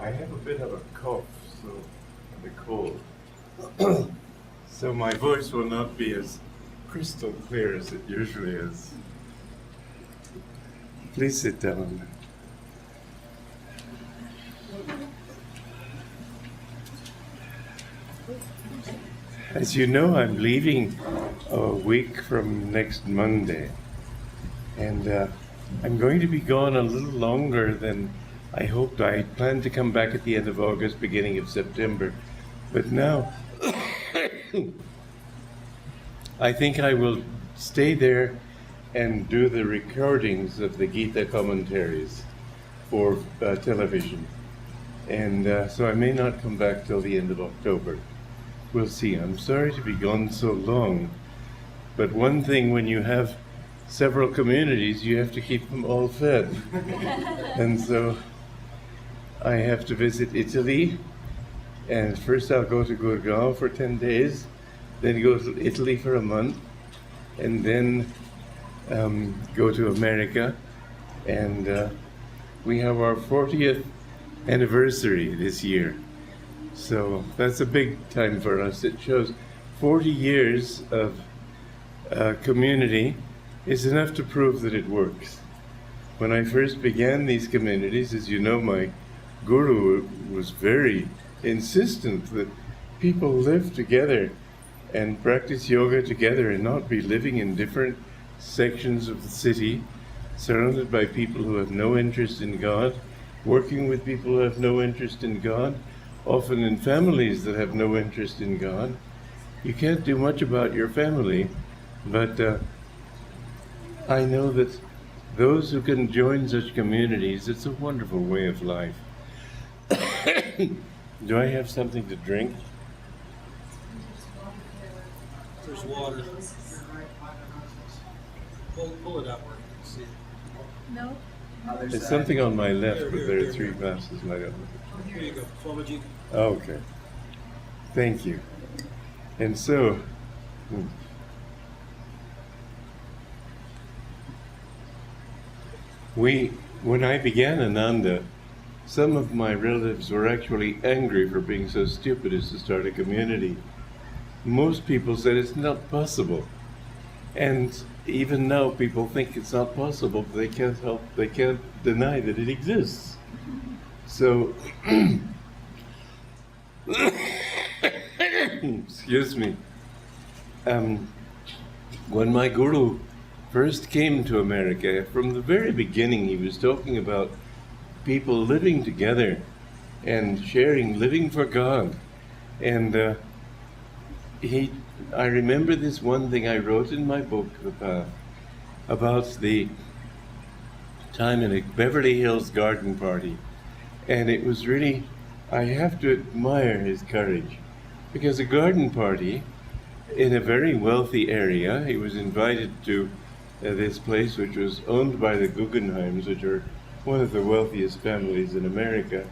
I have a bit of a cough, and a cold. So my voice will not be as crystal clear as it usually is. Please sit down. As you know, I'm leaving a week from next Monday, and I'm going to be gone a little longer than I hoped. I planned to come back at the end of August, beginning of September, but now I think I will stay there and do the recordings of the Gita commentaries for television, and so I may not come back till the end of October. We'll see. I'm sorry to be gone so long, but one thing, when you have several communities, you have to keep them all fed. And so I have to visit Italy, and first I'll go to Gurgaon for 10 days, then go to Italy for a month, and then go to America. And we have our 40th anniversary this year. So that's a big time for us. It shows 40 years of community is enough to prove that it works. When I first began these communities, as you know, my guru was very insistent that people live together and practice yoga together and not be living in different sections of the city, surrounded by people who have no interest in God, working with people who have no interest in God, often in families that have no interest in God. You can't do much about your family, but I know that those who can join such communities, it's a wonderful way of life. Do I have something to drink? There's water. Pull it outward. See it. No. There's something on my left, but there are 3 glasses, and I don't know. Here you go, Babaji. Okay. Thank you. And so, when I began Ananda, some of my relatives were actually angry for being so stupid as to start a community. Most people said it's not possible. And even now people think it's not possible, but they can't deny that it exists. So, excuse me. When my guru first came to America, from the very beginning he was talking about people living together and sharing, living for God. And I remember this one thing I wrote in my book, The Path, about the time in a Beverly Hills garden party. And it was really, I have to admire his courage, because a garden party in a very wealthy area, he was invited to this place which was owned by the Guggenheims, which are one of the wealthiest families in America.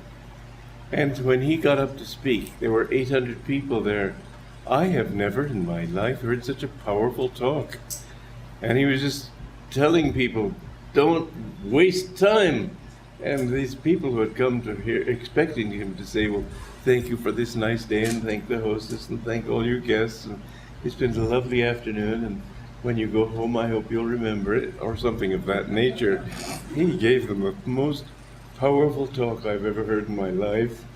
And when he got up to speak, there were 800 people there. I have never in my life heard such a powerful talk. And he was just telling people, don't waste time. And these people who had come to hear, expecting him to say, well, thank you for this nice day, and thank the hostess, and thank all your guests, and it's been a lovely afternoon, and when you go home, I hope you'll remember it, or something of that nature. He gave them the most powerful talk I've ever heard in my life,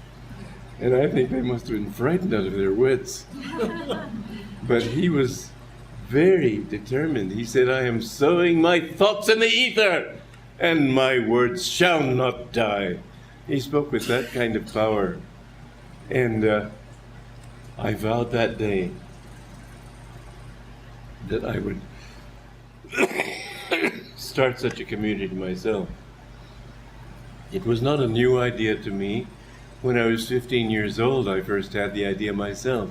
and I think they must have been frightened out of their wits. But he was very determined. He said, I am sowing my thoughts in the ether, and my words shall not die. He spoke with that kind of power. And I vowed that day that I would start such a community myself. It was not a new idea to me. When I was 15 years old, I first had the idea myself.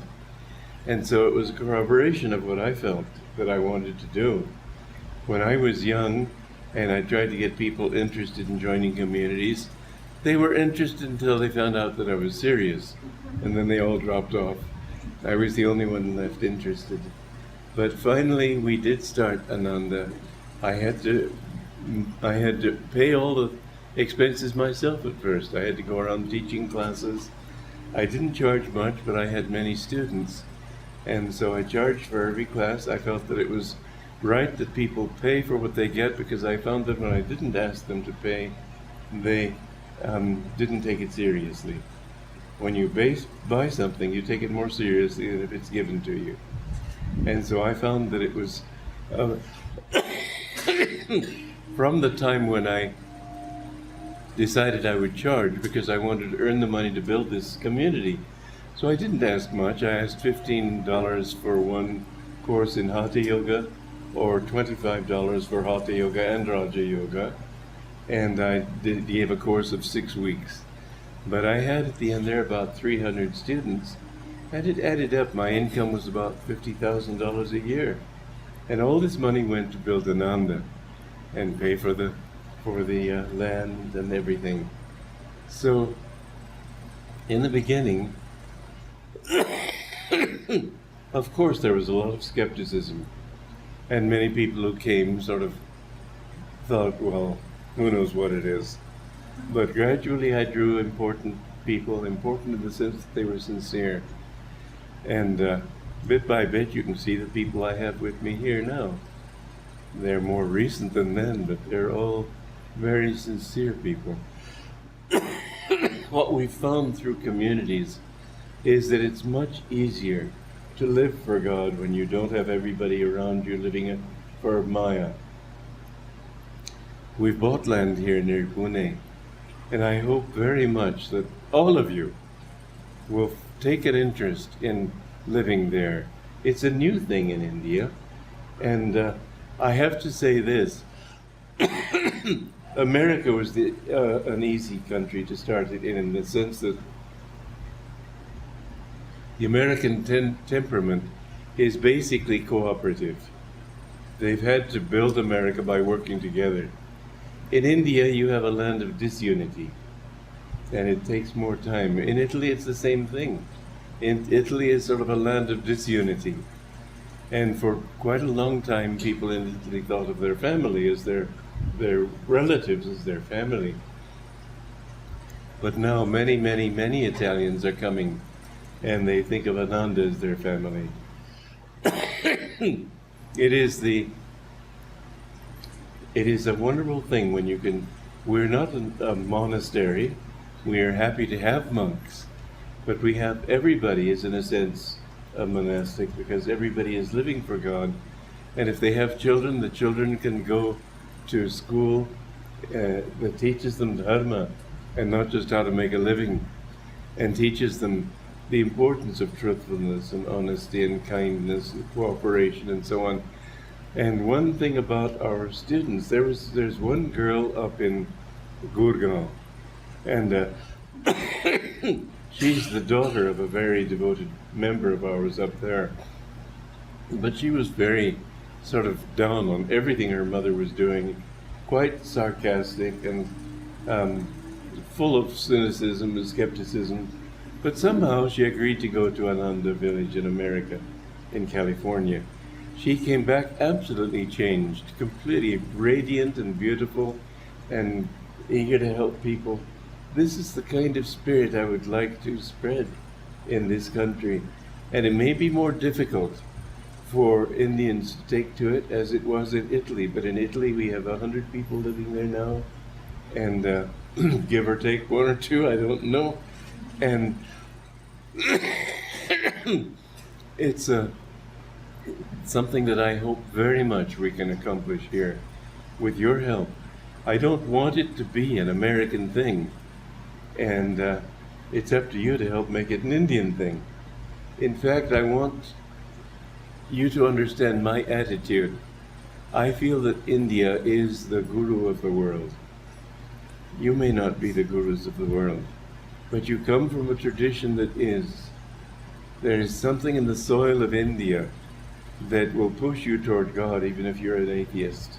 And so it was a corroboration of what I felt that I wanted to do. When I was young, and I tried to get people interested in joining communities, they were interested until they found out that I was serious, and then they all dropped off. I was the only one left interested. But finally, we did start Ananda. I had to I had to pay all the expenses myself at first. I had to go around teaching classes. I didn't charge much, but I had many students. And so I charged for every class. I felt that it was right that people pay for what they get, because I found that when I didn't ask them to pay, they didn't take it seriously. When you buy something, you take it more seriously than if it's given to you. And so I found that it was from the time when I decided I would charge, because I wanted to earn the money to build this community. So I didn't ask much. I asked $15 for one course in Hatha Yoga, or $25 for Hatha Yoga and Raja Yoga. And I gave a course of 6 weeks. But I had at the end there about 300 students, and it added up. My income was about $50,000 a year. And all this money went to build Ananda and pay for the land and everything. So in the beginning, of course there was a lot of skepticism, and many people who came sort of thought, well, who knows what it is. But gradually I drew important people, important in the sense that they were sincere. And bit by bit you can see the people I have with me here now. They're more recent than then, but they're all very sincere people. What we've found through communities is that it's much easier to live for God when you don't have everybody around you living for Maya. We've bought land here near Pune, and I hope very much that all of you will take an interest in living there. It's a new thing in India, and I have to say this. America was an easy country to start it in the sense that the American temperament is basically cooperative. They've had to build America by working together. In India, you have a land of disunity, and it takes more time. In Italy, it's the same thing. In Italy is sort of a land of disunity. And for quite a long time, people in Italy thought of their family as their relatives as their family. But now many, many, many Italians are coming, and they think of Ananda as their family. It is a wonderful thing when you can. We're not a monastery. We are happy to have monks, but we have everybody is in a sense a monastic, because everybody is living for God. And if they have children, the children can go to school that teaches them dharma and not just how to make a living, and teaches them the importance of truthfulness and honesty and kindness and cooperation and so on. And one thing about our students, there's one girl up in Gurgaon, and she's the daughter of a very devoted member of ours up there. But she was very sort of down on everything her mother was doing, quite sarcastic and full of cynicism and skepticism. But somehow she agreed to go to Ananda village in America, in California. She came back absolutely changed, completely radiant and beautiful and eager to help people. This is the kind of spirit I would like to spread in this country. And it may be more difficult for Indians to take to it as it was in Italy. But in Italy we have 100 people living there now, and give or take 1 or 2, I don't know. And it's something that I hope very much we can accomplish here with your help. I don't want it to be an American thing, and it's up to you to help make it an Indian thing. In fact, I want you to understand my attitude. I feel that India is the guru of the world. You may not be the gurus of the world, but you come from a tradition that is. There is something in the soil of India that will push you toward God even if you're an atheist.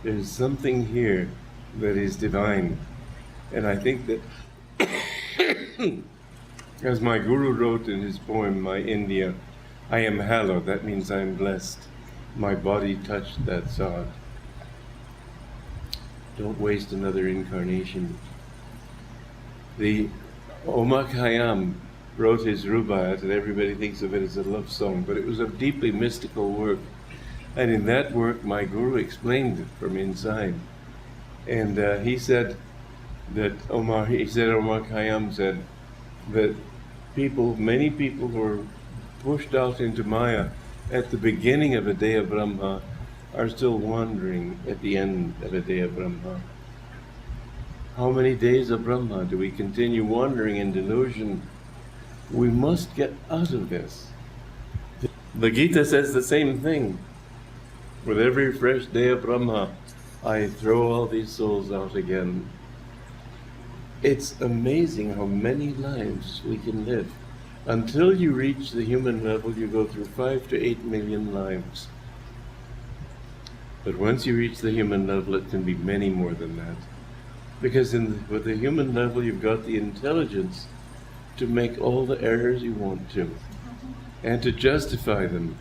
There's something here that is divine. And I think that, as my guru wrote in his poem, My India, I am hallowed, that means I am blessed. My body touched that sod. Don't waste another incarnation. The Omar Khayyam wrote his Rubaiyat, and everybody thinks of it as a love song, but it was a deeply mystical work. And in that work, my guru explained it from inside. And he said that Omar Khayyam said that many people who are pushed out into Maya at the beginning of a day of Brahma are still wandering at the end of a day of Brahma. How many days of Brahma do we continue wandering in delusion? We must get out of this. The Gita says the same thing. With every fresh day of Brahma, I throw all these souls out again. It's amazing how many lives we can live. Until you reach the human level, you go through 5 to 8 million lives. But once you reach the human level, it can be many more than that. Because with the human level, you've got the intelligence to make all the errors you want to, and to justify them,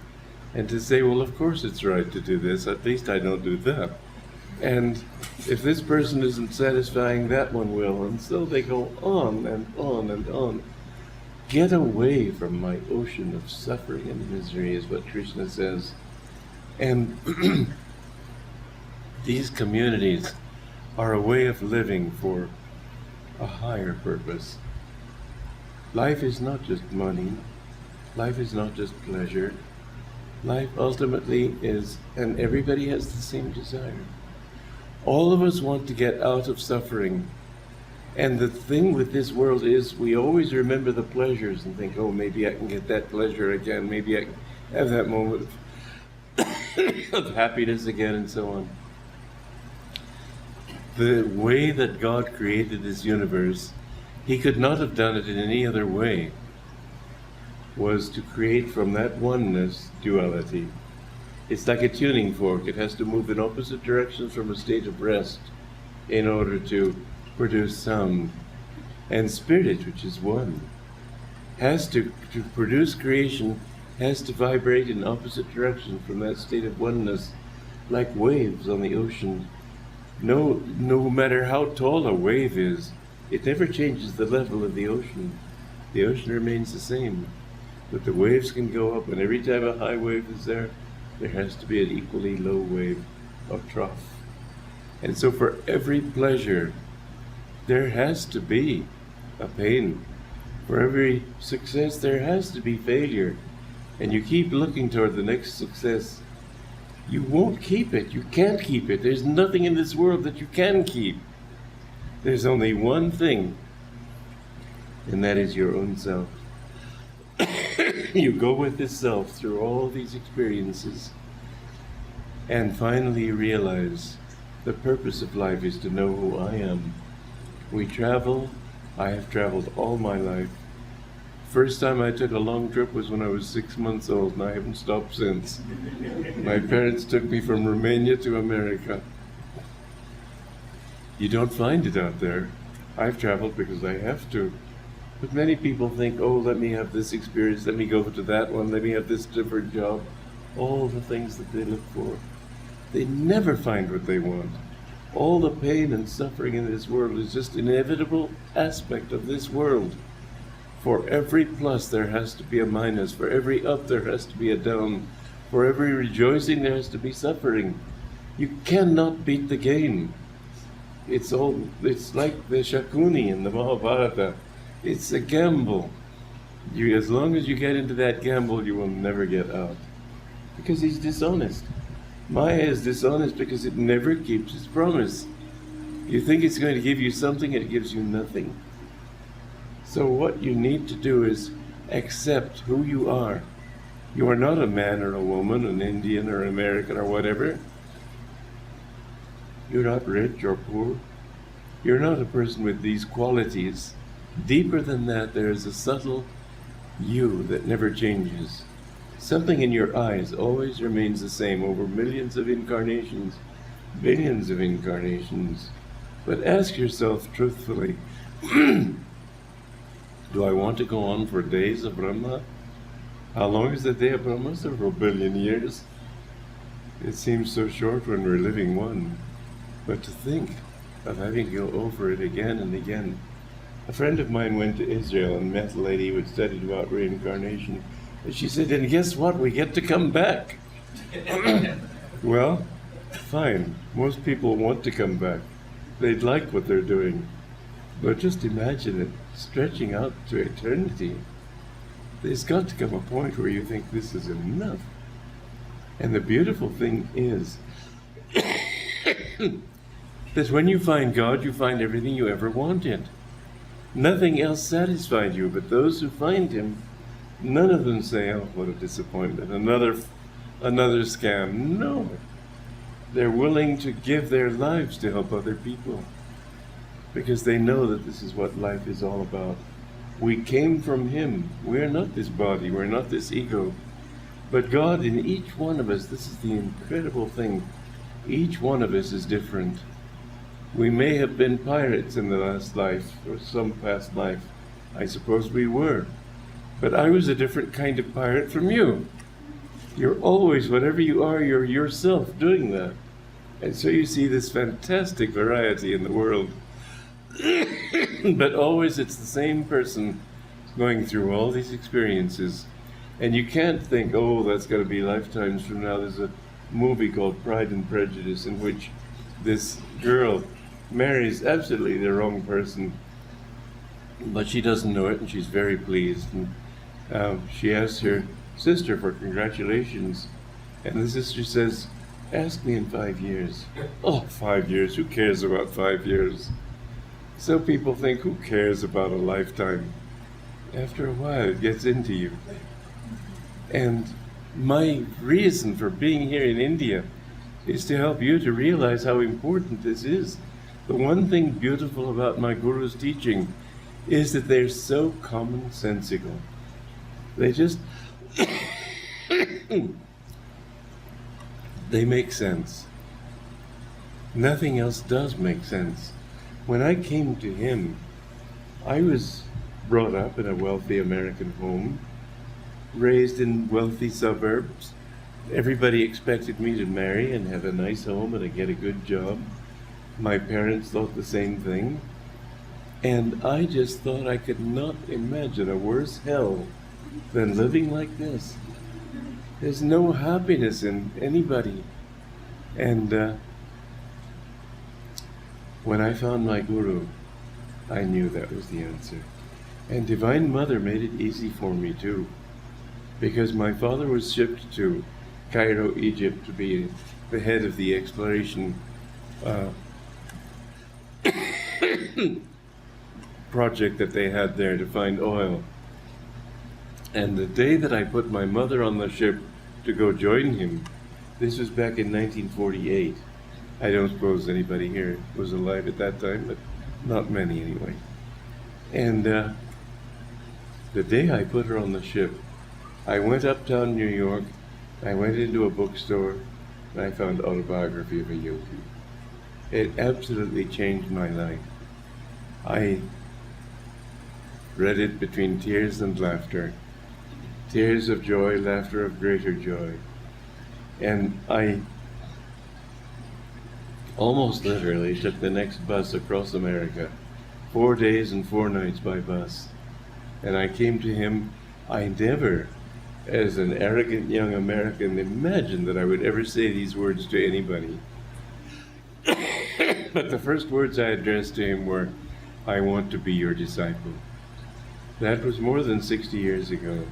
and to say, well, of course it's right to do this, at least I don't do that. And if this person isn't satisfying, that one will, and so they go on and on and on. Get away from my ocean of suffering and misery, is what Krishna says. And these communities are a way of living for a higher purpose. Life is not just money. Life is not just pleasure. Life ultimately is, and everybody has the same desire. All of us want to get out of suffering. And the thing with this world is we always remember the pleasures and think, oh, maybe I can get that pleasure again. Maybe I can have that moment of happiness again, and so on. The way that God created this universe, He could not have done it in any other way, was to create from that oneness duality. It's like a tuning fork. It has to move in opposite directions from a state of rest in order to produce sound. And spirit, which is one, has to produce creation, has to vibrate in opposite directions from that state of oneness, like waves on the ocean. No matter how tall a wave is, it never changes the level of the ocean. The ocean remains the same, but the waves can go up, and every time a high wave is there has to be an equally low wave or trough. And so for every pleasure, there has to be a pain. For every success, there has to be failure. And you keep looking toward the next success. You won't keep it. You can't keep it. There's nothing in this world that you can keep. There's only one thing, and that is your own self. You go with this self through all these experiences, and finally you realize the purpose of life is to know who I am. We travel. I have traveled all my life. First time I took a long trip was when I was 6 months old, and I haven't stopped since. My parents took me from Romania to America. You don't find it out there. I've traveled because I have to. But many people think, oh, let me have this experience, let me go to that one, let me have this different job. All the things that they look for. They never find what they want. All the pain and suffering in this world is just an inevitable aspect of this world. For every plus, there has to be a minus. For every up, there has to be a down. For every rejoicing, there has to be suffering. You cannot beat the game. It's like the Shakuni in the Mahabharata. It's a gamble. As long as you get into that gamble, you will never get out. Because he's dishonest. Maya is dishonest because it never keeps its promise. You think it's going to give you something, and it gives you nothing. So what you need to do is accept who you are. You are not a man or a woman, an Indian or an American or whatever. You're not rich or poor. You're not a person with these qualities. Deeper than that, there is a subtle you that never changes. Something in your eyes always remains the same over millions of incarnations, billions of incarnations. But ask yourself truthfully, do I want to go on for days of Brahma? How long is the day of Brahma? Several billion years. It seems so short when we're living one. But to think of having to go over it again and again. A friend of mine went to Israel and met a lady who had studied about reincarnation. And she said, and guess what? We get to come back. Well, fine. Most people want to come back. They'd like what they're doing. But just imagine it stretching out to eternity. There's got to come a point where you think this is enough. And the beautiful thing is that when you find God, you find everything you ever wanted. Nothing else satisfied you, but those who find Him, none of them say, oh, what a disappointment, another scam. No. They're willing to give their lives to help other people because they know that this is what life is all about. We came from Him. We're not this body. We're not this ego. But God in each one of us, this is the incredible thing, each one of us is different. We may have been pirates in the last life, or some past life. I suppose we were. But I was a different kind of pirate from you. You're always, whatever you are, you're yourself doing that. And so you see this fantastic variety in the world. But always it's the same person going through all these experiences. And you can't think, oh, that's got to be lifetimes from now. There's a movie called Pride and Prejudice in which this girl marries absolutely the wrong person, but she doesn't know it, and she's very pleased. And she asks her sister for congratulations, and the sister says, ask me in 5 years. Oh, 5 years, who cares about 5 years? So people think, who cares about a lifetime? After a while, it gets into you. And my reason for being here in India is to help you to realize how important this is. The one thing beautiful about my Guru's teaching is that they're so commonsensical. They just, they make sense. Nothing else does make sense. When I came to him, I was brought up in a wealthy American home, raised in wealthy suburbs. Everybody expected me to marry and have a nice home and to get a good job. My parents thought the same thing. And I just thought I could not imagine a worse hell than living like this. There's no happiness in anybody. And when I found my Guru, I knew that was the answer. And Divine Mother made it easy for me too, because my father was shipped to Cairo, Egypt to be the head of the exploration project that they had there to find oil. And the day that I put my mother on the ship to go join him, this was back in 1948. I don't suppose anybody here was alive at that time, but not many anyway. And the day I put her on the ship, I went uptown New York, I went into a bookstore, and I found Autobiography of a Yogi. It absolutely changed my life. I read it between tears and laughter. Tears of joy, laughter of greater joy. And I almost literally took the next bus across America, 4 days and 4 nights by bus. And I came to him. I never, as an arrogant young American, imagined that I would ever say these words to anybody. But the first words I addressed to him were, I want to be your disciple. That was more than 60 years ago,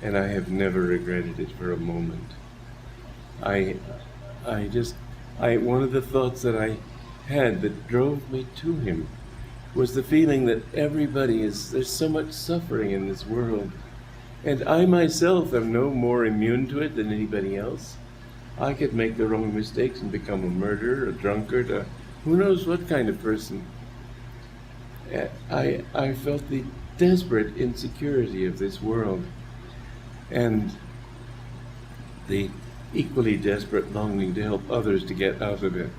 and I have never regretted it for a moment. One of the thoughts that I had that drove me to him was the feeling that there's so much suffering in this world, and I myself am no more immune to it than anybody else. I could make the wrong mistakes and become a murderer, a drunkard, who knows what kind of person. I felt the desperate insecurity of this world and the equally desperate longing to help others to get out of it.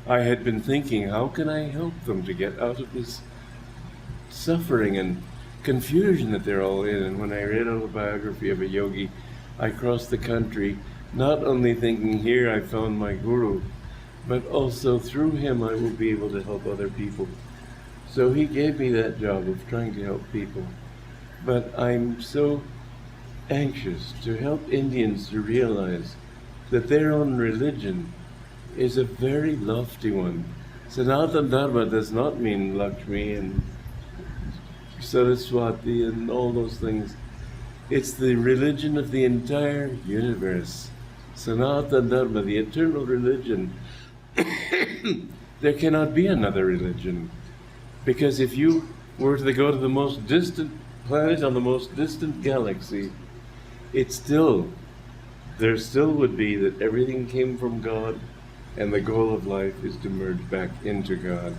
I had been thinking, how can I help them to get out of this suffering and confusion that they're all in? And when I read Autobiography of a Yogi, I crossed the country, not only thinking, here I found my Guru, but also through him I will be able to help other people. So he gave me that job of trying to help people. But I'm so anxious to help Indians to realize that their own religion is a very lofty one. Sanatana Dharma does not mean Lakshmi and Saraswati and all those things. It's the religion of the entire universe. Sanatana Dharma, the eternal religion. There cannot be another religion. Because if you were to go to the most distant planet on the most distant galaxy, there still would be that everything came from God, and the goal of life is to merge back into God.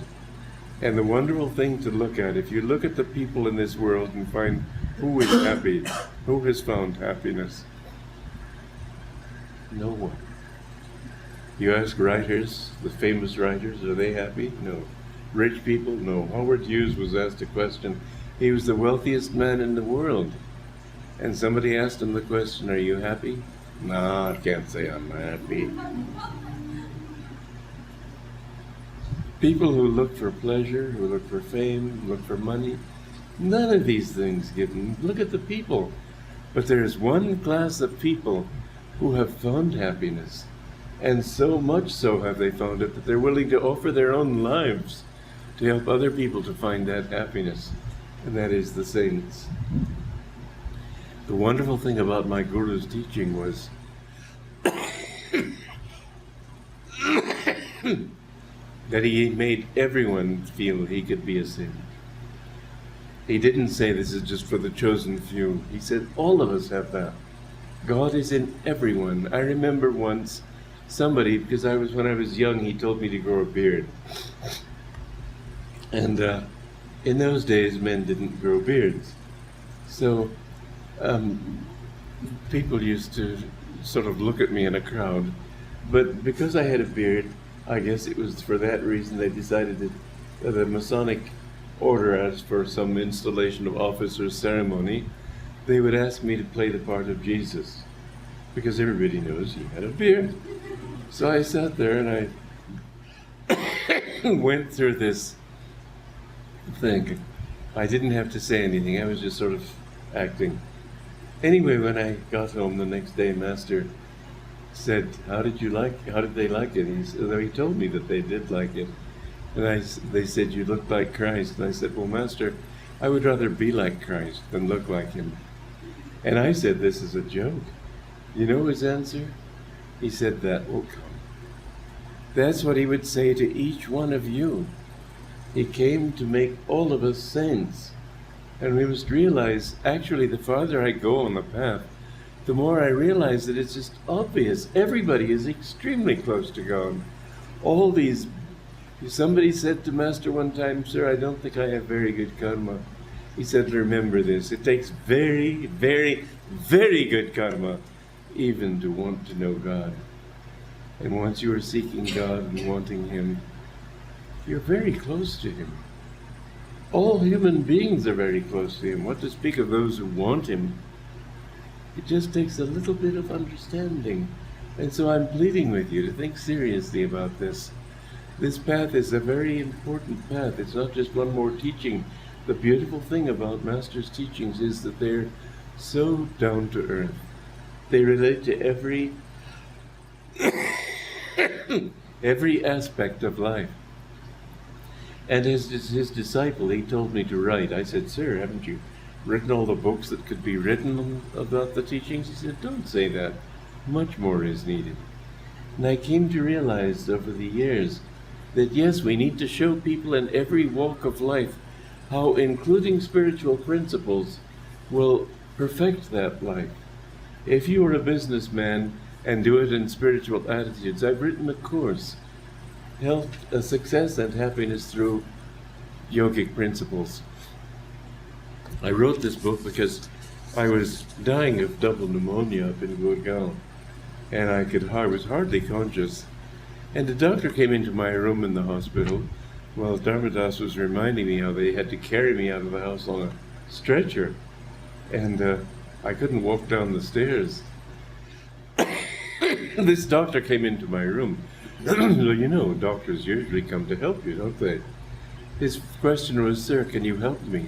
And the wonderful thing to look at, if you look at the people in this world and find who is happy, who has found happiness? No one. You ask writers, the famous writers, are they happy? No. Rich people? No. Howard Hughes was asked a question. He was the wealthiest man in the world. And somebody asked him the question, are you happy? No, I can't say I'm happy. People who look for pleasure, who look for fame, look for money, none of these things give them. Look at the people. But there is one class of people who have found happiness. And so much so have they found it that they're willing to offer their own lives to help other people to find that happiness. And that is the saints. The wonderful thing about my Guru's teaching was that he made everyone feel he could be a saint. He didn't say this is just for the chosen few. He said all of us have that. God is in everyone. I remember once somebody, because when I was young, he told me to grow a beard. And in those days, men didn't grow beards. So people used to sort of look at me in a crowd. But because I had a beard, I guess it was for that reason they decided that the Masonic order asked for some installation of office or ceremony. They would ask me to play the part of Jesus, because everybody knows he had a beard. So I sat there and I went through this thing. I didn't have to say anything, I was just sort of acting. Anyway, when I got home the next day, Master said, how did they like it? He told me that they did like it. And they said, you look like Christ. And I said, well, Master, I would rather be like Christ than look like him. And I said, this is a joke. You know his answer? He said, that will come. That's what he would say to each one of you. He came to make all of us saints. And we must realize, actually, the farther I go on the path, the more I realize that it's just obvious. Everybody is extremely close to God. Somebody said to Master one time, sir, I don't think I have very good karma. He said, remember this, it takes very, very, very good karma even to want to know God. And once you are seeking God and wanting him, you're very close to him. All human beings are very close to him. What to speak of those who want him? It just takes a little bit of understanding. And so I'm pleading with you to think seriously about this. This path is a very important path. It's not just one more teaching. The beautiful thing about Master's teachings is that they're so down to earth. They relate to every aspect of life. And as his disciple, he told me to write. I said, sir, haven't you written all the books that could be written about the teachings? He said, don't say that. Much more is needed. And I came to realize over the years that yes, we need to show people in every walk of life how including spiritual principles will perfect that life. If you are a businessman and do it in spiritual attitudes, I've written a course, Health, Success and Happiness Through Yogic Principles. I wrote this book because I was dying of double pneumonia up in Gurgaon, and I was hardly conscious. And the doctor came into my room in the hospital while Dharmadas was reminding me how they had to carry me out of the house on a stretcher. And I couldn't walk down the stairs. This doctor came into my room. Well, you know, doctors usually come to help you, don't they? His question was, "Sir, can you help me?"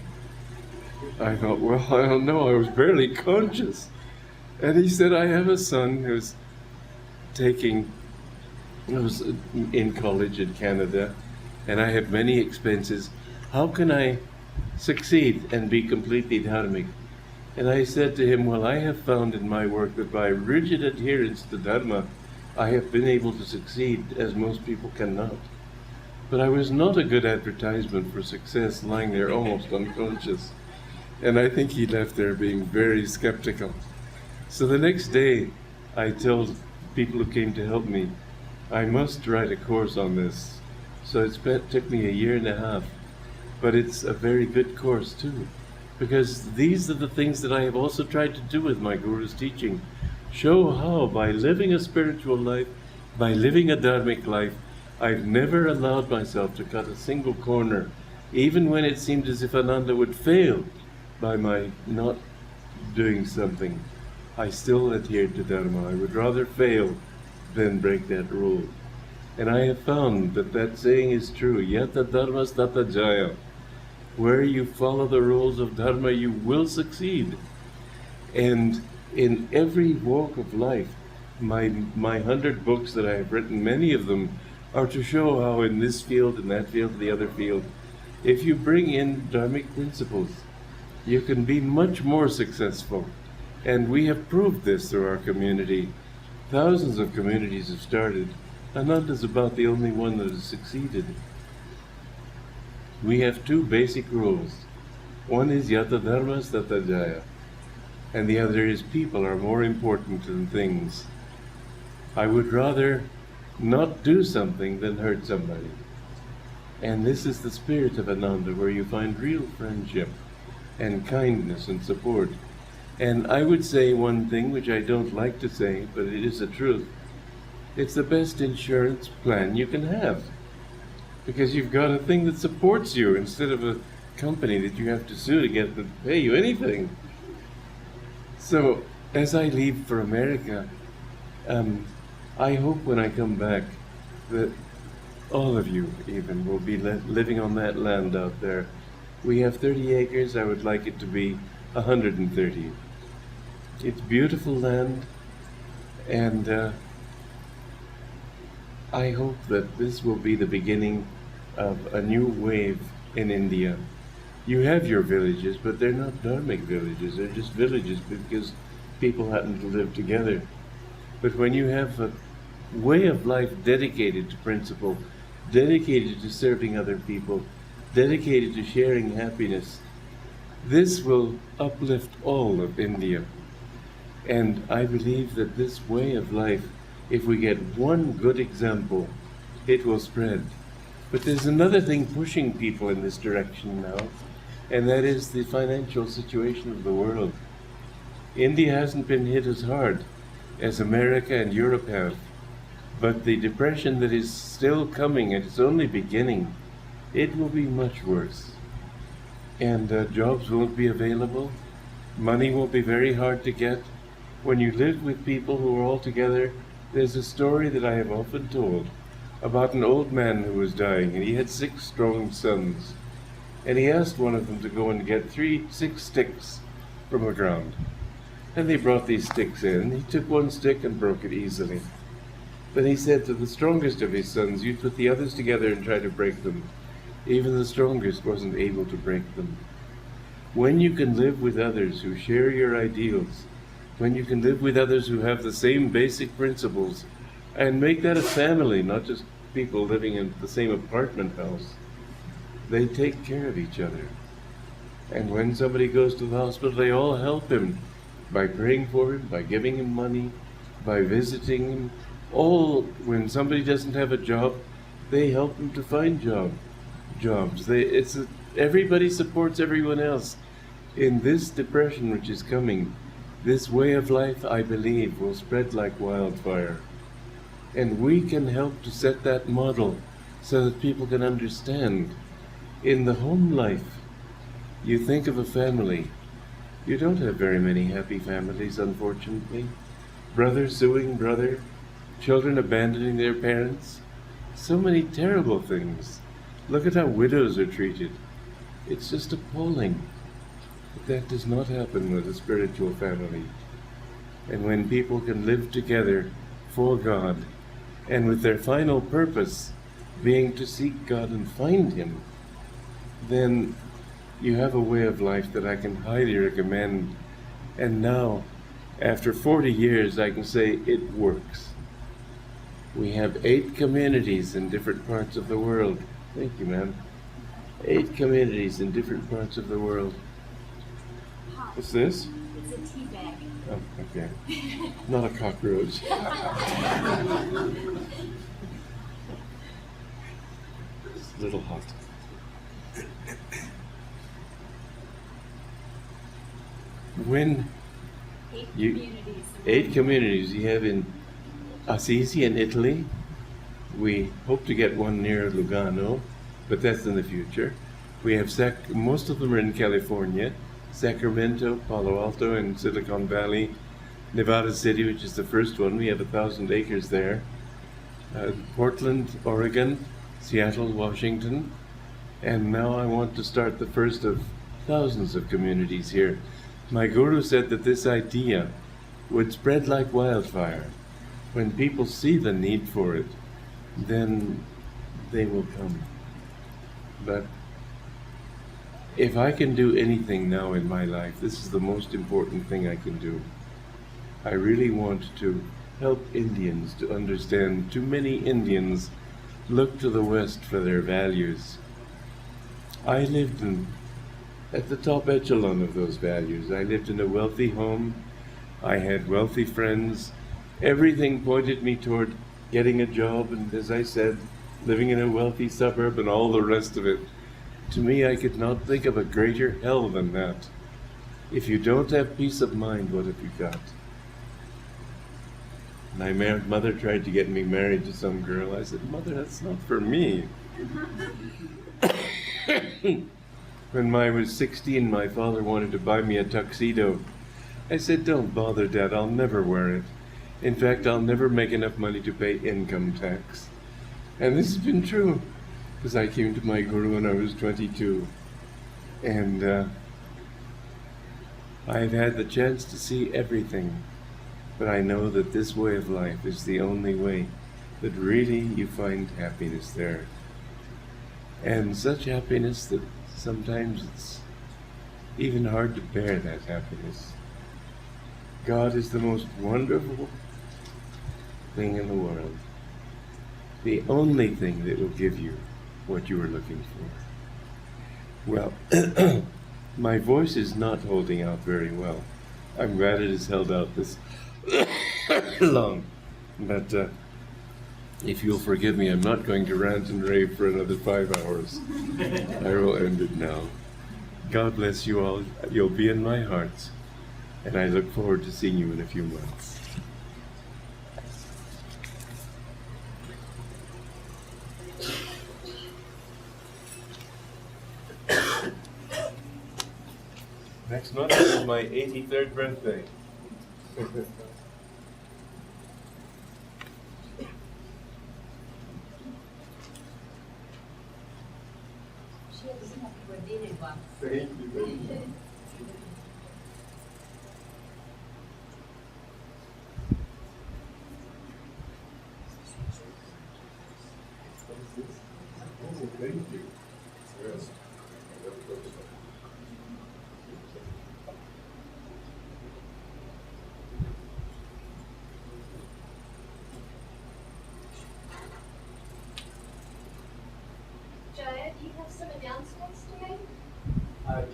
I thought, well, I don't know, I was barely conscious. And he said, "I have a son who's was in college in Canada, and I have many expenses. How can I succeed and be completely dharmic?" And I said to him, "Well, I have found in my work that by rigid adherence to Dharma, I have been able to succeed as most people cannot." But I was not a good advertisement for success, lying there almost unconscious. And I think he left there being very skeptical. So the next day, I told people who came to help me, I must write a course on this. So it took me a year and a half. But it's a very good course too, because these are the things that I have also tried to do with my Guru's teaching. Show how, by living a spiritual life, by living a dharmic life, I've never allowed myself to cut a single corner, even when it seemed as if Ananda would fail by my not doing something. I still adhered to Dharma. I would rather fail than break that rule. And I have found that that saying is true. Yata dharmas tata jaya. Where you follow the rules of Dharma, you will succeed. And in every walk of life, my 100 books that I have written, many of them are to show how in this field, in that field, the other field, if you bring in dharmic principles, you can be much more successful. And we have proved this through our community. Thousands of communities have started. Ananda's about the only one that has succeeded. We have two basic rules. One is yata dharmas tata jaya, and the other is people are more important than things. I would rather not do something than hurt somebody. And this is the spirit of Ananda, where you find real friendship and kindness and support. And I would say one thing which I don't like to say, but it is the truth. It's the best insurance plan you can have, because you've got a thing that supports you instead of a company that you have to sue to get to pay you anything. So as I leave for America, I hope when I come back that all of you even will be living on that land out there. We have 30 acres. I would like it to be 130. It's beautiful land, and I hope that this will be the beginning of a new wave in India. You have your villages, but they're not dharmic villages. They're just villages because people happen to live together. But when you have a way of life dedicated to principle, dedicated to serving other people, dedicated to sharing happiness, this will uplift all of India. And I believe that this way of life, if we get one good example, it will spread. But there's another thing pushing people in this direction now, and that is the financial situation of the world. India hasn't been hit as hard as America and Europe have, but the depression that is still coming, and it's only beginning, it will be much worse. And jobs won't be available, money will be very hard to get. When you live with people who are all together, there's a story that I have often told about an old man who was dying, and he had 6 strong sons. And he asked one of them to go and get 6 sticks from the ground. And they brought these sticks in. He took one stick and broke it easily. Then he said to the strongest of his sons, "You put the others together and try to break them." Even the strongest wasn't able to break them. When you can live with others who share your ideals, when you can live with others who have the same basic principles, and make that a family, not just people living in the same apartment house, they take care of each other. And when somebody goes to the hospital, they all help him by praying for him, by giving him money, by visiting him. All, when somebody doesn't have a job, they help him to find jobs. Everybody supports everyone else. In this depression which is coming, this way of life, I believe, will spread like wildfire. And we can help to set that model so that people can understand. In the home life, you think of a family. You don't have very many happy families, unfortunately. Brother suing brother, children abandoning their parents, so many terrible things. Look at how widows are treated. It's just appalling. But that does not happen with a spiritual family. And when people can live together for God, and with their final purpose being to seek God and find Him, then you have a way of life that I can highly recommend. And now, after 40 years, I can say it works. We have 8 communities in different parts of the world. Thank you, ma'am. 8 communities in different parts of the world. What's this? It's a tea bag. Oh, okay. Not a cockroach. It's a little hot. When 8 you, communities. 8 communities you have in Assisi in Italy. We hope to get one near Lugano, but that's in the future. We have most of them are in California, Sacramento, Palo Alto, and Silicon Valley, Nevada City, which is the first one. We have 1,000 acres there. Portland, Oregon, Seattle, Washington, and now I want to start the first of thousands of communities here. My guru said that this idea would spread like wildfire. When people see the need for it, then they will come. But if I can do anything now in my life, this is the most important thing I can do. I really want to help Indians to understand. Too many Indians look to the West for their values. I lived at the top echelon of those values. I lived in a wealthy home. I had wealthy friends. Everything pointed me toward getting a job, and as I said, living in a wealthy suburb and all the rest of it. To me, I could not think of a greater hell than that. If you don't have peace of mind, what have you got? My mother tried to get me married to some girl. I said, Mother, that's not for me. When I was 16, my father wanted to buy me a tuxedo. I said, don't bother, Dad, I'll never wear it. In fact, I'll never make enough money to pay income tax. And this has been true, because I came to my guru when I was 22. And I've had the chance to see everything. But I know that this way of life is the only way that really you find happiness there. And such happiness that sometimes it's even hard to bear that happiness. God is the most wonderful thing in the world. The only thing that will give you what you are looking for. Well, my voice is not holding out very well. I'm glad it has held out this long. But if you'll forgive me, I'm not going to rant and rave for another 5 hours. I will end it now. God bless you all. You'll be in my heart. And I look forward to seeing you in a few months. Next month is my 83rd birthday. Thank you very much. Oh, thank you. Yes. Jaya, do you have some announcements to make?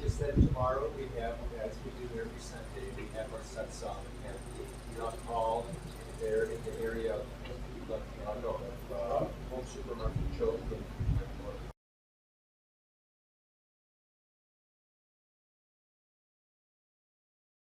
Just that tomorrow we have, as we do every Sunday, we have our satsang at the Rock Hall there in the area of Home Supermarket Choke.